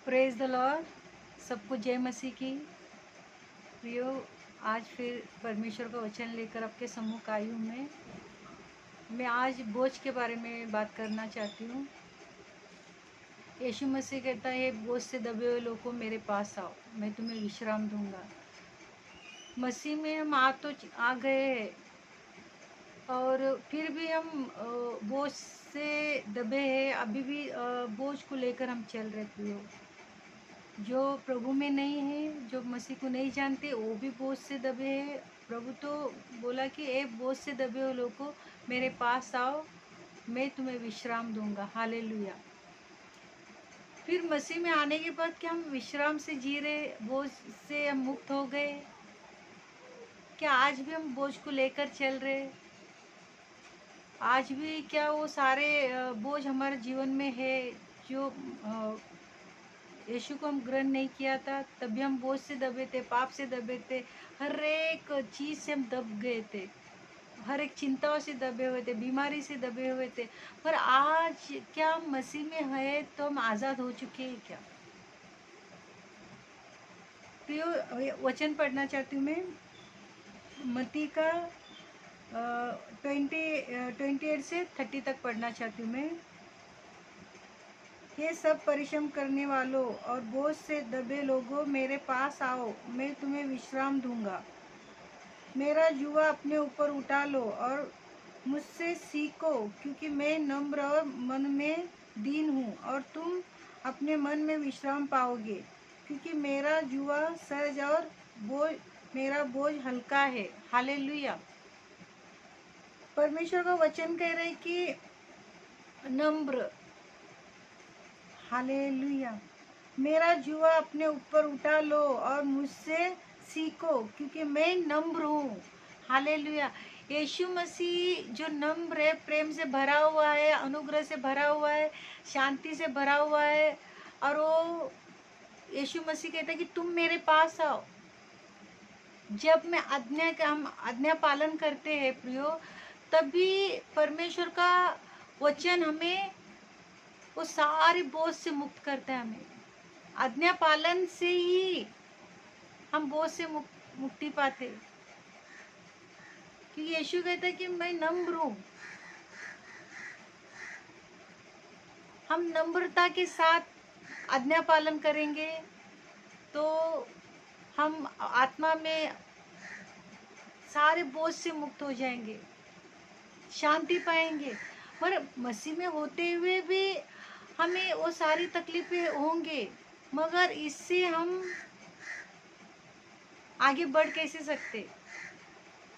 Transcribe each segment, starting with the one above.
Praise the Lord. सबको जय मसीह की। प्रियो, आज फिर परमेश्वर का वचन लेकर आपके सम्मुख आई हूँ। मैं आज बोझ के बारे में बात करना चाहती हूँ। यीशु मसीह कहता है, बोझ से दबे हुए लोगों मेरे पास आओ, मैं तुम्हें विश्राम दूंगा। मसीह में हम आ गए हैं, और फिर भी हम बोझ से दबे हैं। अभी भी बोझ को लेकर हम चल रहे। प्रियो, जो प्रभु में नहीं है, जो मसीह को नहीं जानते, वो भी बोझ से दबे हैं। प्रभु तो बोला कि ए बोझ से दबे हो लोगों, मेरे पास आओ, मैं तुम्हें विश्राम दूंगा। हालेलुया। फिर मसीह में आने के बाद क्या हम विश्राम से जी रहे, बोझ से हम मुक्त हो गए? क्या आज भी हम बोझ को लेकर चल रहे? आज भी क्या वो सारे बोझ हमारे जीवन में है, जो यीशु को हम ग्रहण नहीं किया था, तभी हम बोझ से दबे थे, पाप से दबे थे, हर एक चीज से हम दब गए थे, हर एक चिंताओं से दबे हुए थे, बीमारी से दबे हुए थे। पर आज क्या हम मसीह में है तो हम आज़ाद हो चुके हैं क्या? प्रियो, वचन पढ़ना चाहती हूँ मैं, मत्ती का 28 से 30 तक पढ़ना चाहती हूँ मैं। ये सब परिश्रम करने वालों और बोझ से दबे लोगों, मेरे पास आओ, मैं तुम्हें विश्राम दूंगा। मेरा जुआ अपने ऊपर उठा लो और मुझसे सीखो, क्योंकि मैं नम्र और मन में दीन हूँ, और तुम अपने मन में विश्राम पाओगे। क्योंकि मेरा जुआ सहज और मेरा बोझ हल्का है। हालेलुया। परमेश्वर का वचन कह रहे कि नम्र, हालेलुया, मेरा जुआ अपने ऊपर उठा लो और मुझसे सीखो, क्योंकि मैं नम्र हूँ। हालेलुया। यीशु मसीह जो नम्र है, प्रेम से भरा हुआ है, अनुग्रह से भरा हुआ है, शांति से भरा हुआ है, और वो यीशु मसीह कहता है कि तुम मेरे पास आओ। जब हम आज्ञा पालन करते हैं प्रियो, तभी परमेश्वर का वचन हमें वो सारे बोझ से मुक्त करता है। हमें आज्ञा पालन से ही हम बोझ से मुक्ति पाते, क्योंकि यीशु कहता है कि मैं नम्र हूँ। हम नम्रता के साथ आज्ञा पालन करेंगे तो हम आत्मा में सारे बोझ से मुक्त हो जाएंगे, शांति पाएंगे। पर मसीह में होते हुए भी हमें वो सारी तकलीफें होंगे, मगर इससे हम आगे बढ़ कैसे सकते?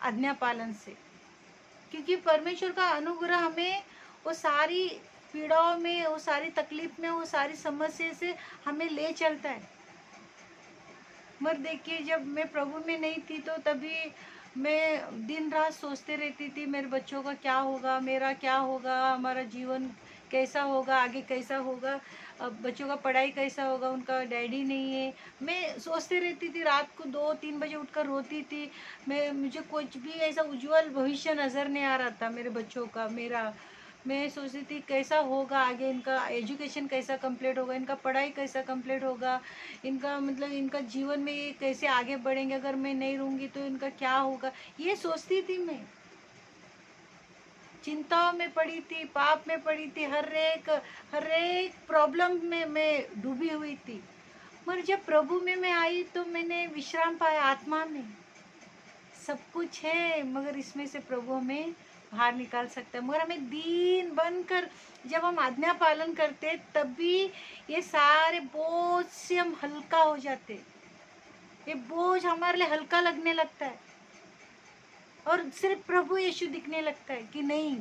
आज्ञा पालन से। क्योंकि परमेश्वर का अनुग्रह हमें वो सारी पीड़ाओं में, वो सारी तकलीफ में, वो सारी समस्या से हमें ले चलता है। मगर देखिए, जब मैं प्रभु में नहीं थी तो तभी मैं दिन रात सोचते रहती थी, मेरे बच्चों का क्या होगा, मेरा क्या होगा, हमारा जीवन कैसा होगा, आगे कैसा होगा, अब बच्चों का पढ़ाई कैसा होगा, उनका डैडी नहीं है। मैं सोचते रहती थी, रात को 2-3 बजे उठकर रोती थी। मुझे कुछ भी ऐसा उज्जवल भविष्य नज़र नहीं आ रहा था मेरे बच्चों का, मेरा। मैं सोचती थी कैसा होगा आगे, इनका एजुकेशन कैसा कंप्लीट होगा, इनका पढ़ाई कैसा कंप्लीट होगा, इनका मतलब इनका जीवन में ये कैसे आगे बढ़ेंगे, अगर मैं नहीं रहूँगी तो इनका क्या होगा, ये सोचती थी मैं। चिंताओं में पड़ी थी, पाप में पड़ी थी, हर एक प्रॉब्लम में मैं डूबी हुई थी। मगर जब प्रभु में मैं आई तो मैंने विश्राम पाया आत्मा में। सब कुछ है, मगर इसमें से प्रभु हमें बाहर निकाल सकता है। मगर हमें दीन बनकर जब हम आज्ञा पालन करते, तभी ये सारे बोझ से हम हल्का हो जाते। ये बोझ हमारे लिए हल्का लगने लगता है, और सिर्फ प्रभु यीशु दिखने लगता है कि नहीं,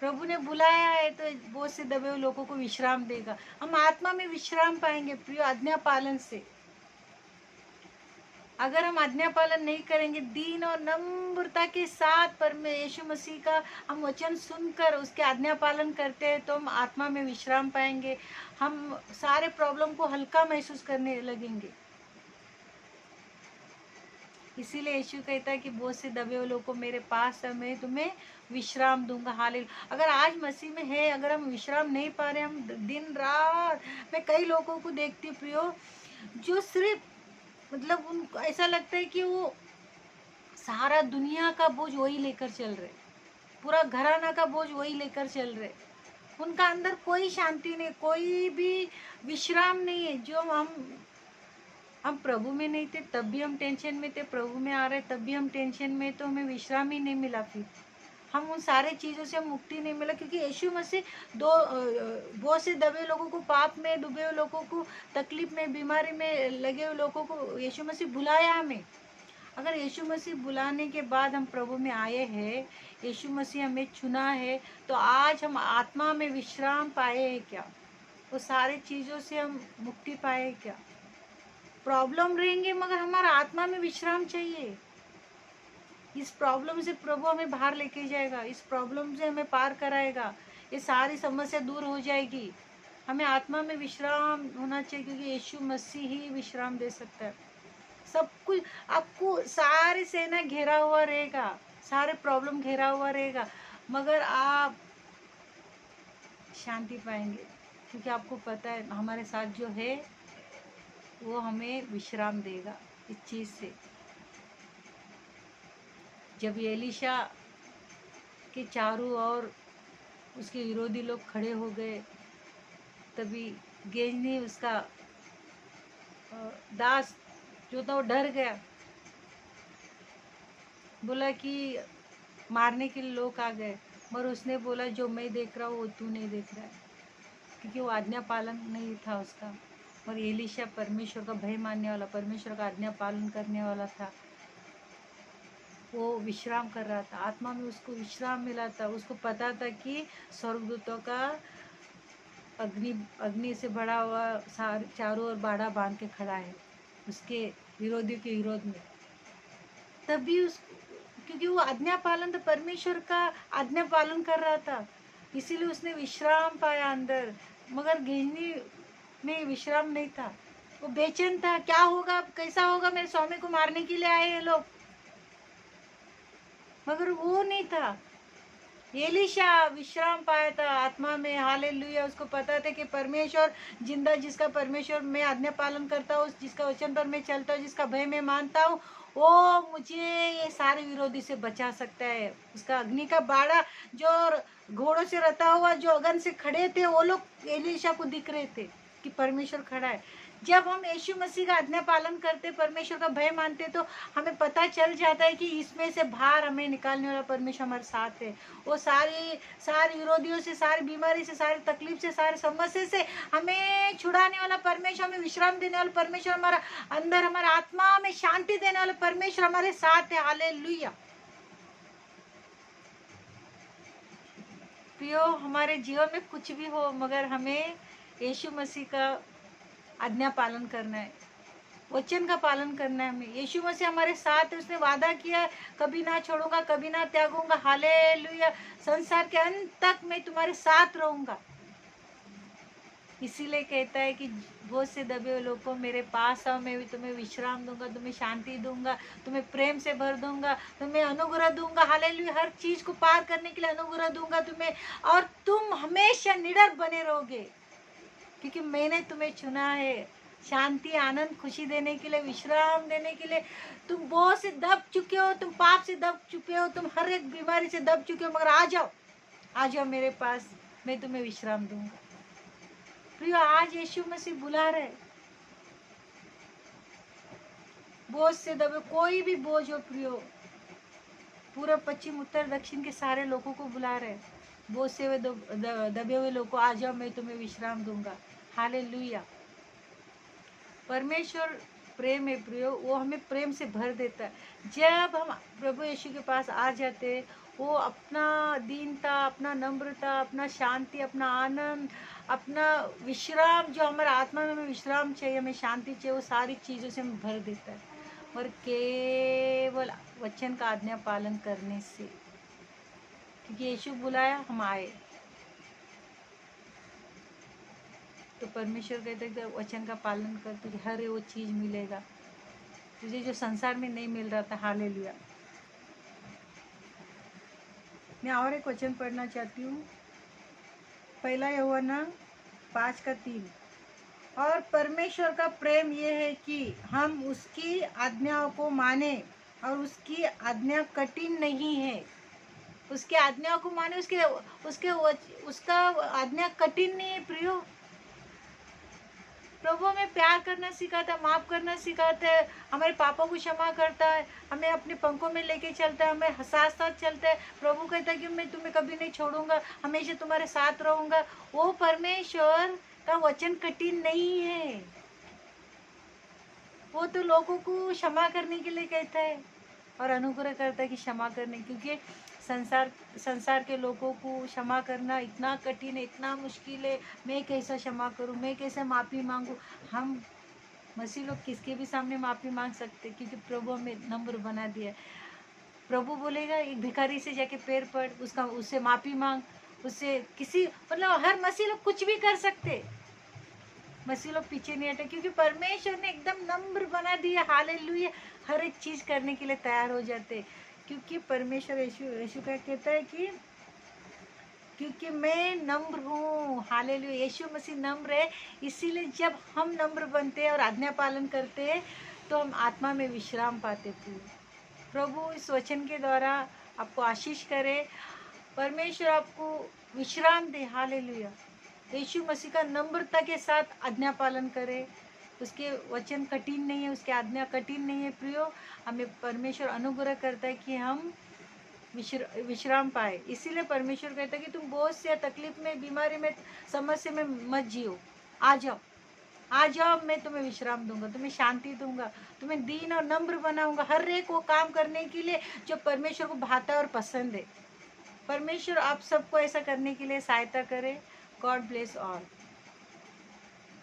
प्रभु ने बुलाया है तो बोझ से दबे हुए लोगों को विश्राम देगा। हम आत्मा में विश्राम पाएंगे प्रिय, आज्ञा पालन से। अगर हम आज्ञा पालन नहीं करेंगे, दीन और नम्रता के साथ यीशु मसीह का हम वचन सुनकर उसके आज्ञा पालन करते हैं, तो हम आत्मा में विश्राम पाएंगे। हम सारे प्रॉब्लम को हल्का महसूस करने लगेंगे। इसीलिए यीशु कहता है कि बोझ से दबे हुए लोगों को मेरे पास है, मैं तुम्हें विश्राम दूंगा। हालेलुया। अगर आज मसीह में है, अगर हम विश्राम नहीं पा रहे, हम दिन रात, मैं कई लोगों को देखती हूँ प्रियो, जो सिर्फ मतलब उनको ऐसा लगता है कि वो सारा दुनिया का बोझ वही लेकर चल रहे, पूरा घराना का बोझ वही लेकर चल रहे, उनका अंदर कोई शांति नहीं, कोई भी विश्राम नहीं है। जो हम प्रभु में नहीं थे तब भी हम टेंशन में थे, प्रभु में आ रहे तब भी हम टेंशन में, तो हमें विश्राम ही नहीं मिला। फिर हम उन सारे चीज़ों से मुक्ति नहीं मिला, क्योंकि यीशु मसीह बहुत से दबे लोगों को, पाप में डूबे हुए लोगों को, तकलीफ में, बीमारी में लगे हुए लोगों को यीशु मसीह बुलाया हमें। अगर यीशु मसीह बुलाने के बाद हम प्रभु में आए हैं, यीशु मसीह हमें चुना है, तो आज हम आत्मा में विश्राम पाए हैं क्या? वो सारी चीज़ों से हम मुक्ति पाए क्या? प्रॉब्लम रहेंगे मगर हमारा आत्मा में विश्राम चाहिए। इस प्रॉब्लम से प्रभु हमें बाहर लेके जाएगा, इस प्रॉब्लम से हमें पार कराएगा, ये सारी समस्या दूर हो जाएगी। हमें आत्मा में विश्राम होना चाहिए, क्योंकि यीशु मसीह ही विश्राम दे सकता है। सब कुछ आपको, सारी सेना घेरा हुआ रहेगा, सारे प्रॉब्लम घेरा हुआ रहेगा, मगर आप शांति पाएंगे, क्योंकि आपको पता है हमारे साथ जो है वो हमें विश्राम देगा इस चीज़ से। जब एलीशा के चारों ओर उसके विरोधी लोग खड़े हो गए, तभी गेहजी उसका दास जो था वो डर गया, बोला कि मारने के लिए लोग आ गए, मगर उसने बोला जो मैं देख रहा हूँ वो तू नहीं देख रहा है, क्योंकि वो आज्ञा पालन नहीं था उसका। और एलीशा परमेश्वर का भय मानने वाला, परमेश्वर का आज्ञा पालन करने वाला था, वो विश्राम कर रहा था, आत्मा में उसको विश्राम मिला था। उसको पता था कि स्वर्गदूतों का अग्नि से भरा हुआ चारों ओर बाड़ा बांध के खड़ा है उसके विरोधियों के विरोध में। तभी उस, क्योंकि वो आज्ञा पालन, तो परमेश्वर का आज्ञा पालन कर रहा था, इसीलिए उसने विश्राम पाया अंदर। मगर गेहनी में विश्राम नहीं था, वो बेचैन था, क्या होगा, कैसा होगा, मेरे स्वामी को मारने के लिए आए हैं लोग, मगर वो नहीं था। एलीशा विश्राम पाया था आत्मा में। हालेलुया। उसको पता था कि परमेश्वर जिंदा, जिसका परमेश्वर मैं आज्ञा पालन करता हूँ, जिसका वचन पर मैं चलता हूँ, जिसका भय मैं मानता हूँ, वो मुझे ये सारे विरोधी से बचा सकता है। उसका अग्नि का बाड़ा जो घोड़ों से रता हुआ जो अगन से खड़े थे, वो लोग एलीशा को दिख रहे थे कि परमेश्वर खड़ा है। जब हम यीशु मसीह का आज्ञा पालन करते, परमेश्वर का भय मानते, तो हमें पता चल जाता है कि इसमें से बाहर हमें निकालने वाला परमेश्वर हमारे साथ है। वो सारी विरोधियों से, सारी बीमारी से, सारी तकलीफ से, सारी समस्या से हमें छुड़ाने वाला परमेश्वर, हमें विश्राम देने वाला परमेश्वर, हमारा अंदर, हमारा आत्मा में शांति देने वाला परमेश्वर हमारे साथ है। हालेलुया। प्रियो, हमारे जीवन में कुछ भी हो, मगर हमें यीशु मसीह का आज्ञा पालन करना है, वचन का पालन करना है हमें। यीशु मसीह हमारे साथ है, उसने वादा किया, कभी ना छोड़ूंगा, कभी ना त्यागूंगा। हालेलुया। संसार के अंत तक मैं तुम्हारे साथ रहूंगा। इसीलिए कहता है कि बहुत से दबे हुए लोग को मेरे पास आओ, मैं भी तुम्हें विश्राम दूंगा, तुम्हें शांति दूंगा, तुम्हें प्रेम से भर दूंगा, तुम्हें अनुग्रह दूंगा। हालेलुया। हर चीज को पार करने के लिए अनुग्रह दूंगा तुम्हें, और तुम हमेशा निडर बने रहोगे, क्योंकि मैंने तुम्हें चुना है शांति, आनंद, खुशी देने के लिए, विश्राम देने के लिए। तुम बहुत से दब चुके हो, तुम पाप से दब चुके हो, तुम हर एक बीमारी से दब चुके हो, मगर आ जाओ, आ जाओ मेरे पास, मैं तुम्हें विश्राम दूंगा। प्रियो, आज यीशु मसीह बुला रहे, बोझ से दबे, कोई भी बोझ हो प्रियो, पूर्व पश्चिम उत्तर दक्षिण के सारे लोगों को बुला रहे, बोझ से दबे हुए लोगों को, आ जाओ, मैं तुम्हें विश्राम दूंगा। हालेलुया। परमेश्वर प्रेम है प्रियो, वो हमें प्रेम से भर देता है। जब हम प्रभु यीशु के पास आ जाते, वो अपना दीनता, अपना नम्रता, अपना शांति, अपना आनंद, अपना विश्राम, जो हमारे आत्मा में हमें विश्राम चाहिए, हमें शांति चाहिए, वो सारी चीज़ों से हमें भर देता है, और केवल वचन का आज्ञा पालन करने से, क्योंकि यीशु बुलाया, हम आए। तो परमेश्वर कहते हैं कि वचन का पालन कर, तुझे हर वो चीज़ मिलेगा। तुझे जो संसार में नहीं मिल रहा था। हालेलुया। मैं और एक वचन पढ़ना चाहती हूँ, पहला यूहन्ना 5:3। और परमेश्वर का प्रेम ये है कि हम उसकी आज्ञाओं को माने, और उसकी आज्ञा कठिन नहीं है। उसकी आज्ञाओं को माने, उसका आज्ञा कठिन नहीं है प्रियो। प्रभु हमें प्यार करना सिखाता है, माफ करना सिखाता है, हमारे पापों को क्षमा करता है, हमें अपने पंखों में लेके चलता है, हमें साथ साथ चलता है। प्रभु कहता है कि मैं तुम्हें कभी नहीं छोड़ूंगा, हमेशा तुम्हारे साथ रहूंगा। वो परमेश्वर का वचन कठिन नहीं है। वो तो लोगों को क्षमा करने के लिए कहता है और अनुग्रह करता है कि क्षमा करने, क्योंकि संसार के लोगों को क्षमा करना इतना कठिन है, इतना मुश्किल है। मैं कैसा क्षमा करूं, मैं कैसे माफ़ी मांगू। हम मसीह लोग किसके भी सामने माफ़ी मांग सकते, क्योंकि प्रभु हमें नम्र बना दिया। प्रभु बोलेगा एक भिखारी से जाके पैर पड़, उससे माफ़ी मांग, उससे किसी मतलब हर मसीह लोग कुछ भी कर सकते। मसीह लोग पीछे नहीं हटे, क्योंकि परमेश्वर ने एकदम नम्र बना दिया। हालेलुया। हर एक चीज़ करने के लिए तैयार हो जाते, क्योंकि परमेश्वर यीशु का कहता है कि क्योंकि मैं नम्र हूँ। हालेलुया। यीशु मसीह नम्र है, इसीलिए जब हम नम्र बनते हैं और आज्ञा पालन करते हैं तो हम आत्मा में विश्राम पाते थे। प्रभु इस वचन के द्वारा आपको आशीष करे, परमेश्वर आपको विश्राम दे। हालेलुया। यीशु मसीह का नम्रता के साथ आज्ञा पालन करे। उसके वचन कठिन नहीं है, उसके आज्ञा कठिन नहीं है प्रियो। हमें परमेश्वर अनुग्रह करता है कि हम विश्राम पाए। इसीलिए परमेश्वर कहता है कि तुम बोझ से या तकलीफ में, बीमारी में, समस्या में मत जियो। आ जाओ, आ जाओ, मैं तुम्हें विश्राम दूंगा, तुम्हें शांति दूंगा, तुम्हें दीन और नम्र बनाऊंगा, हर एक वो काम करने के लिए जो परमेश्वर को भाता है और पसंद है। परमेश्वर आप सबको ऐसा करने के लिए सहायता करे। God bless all.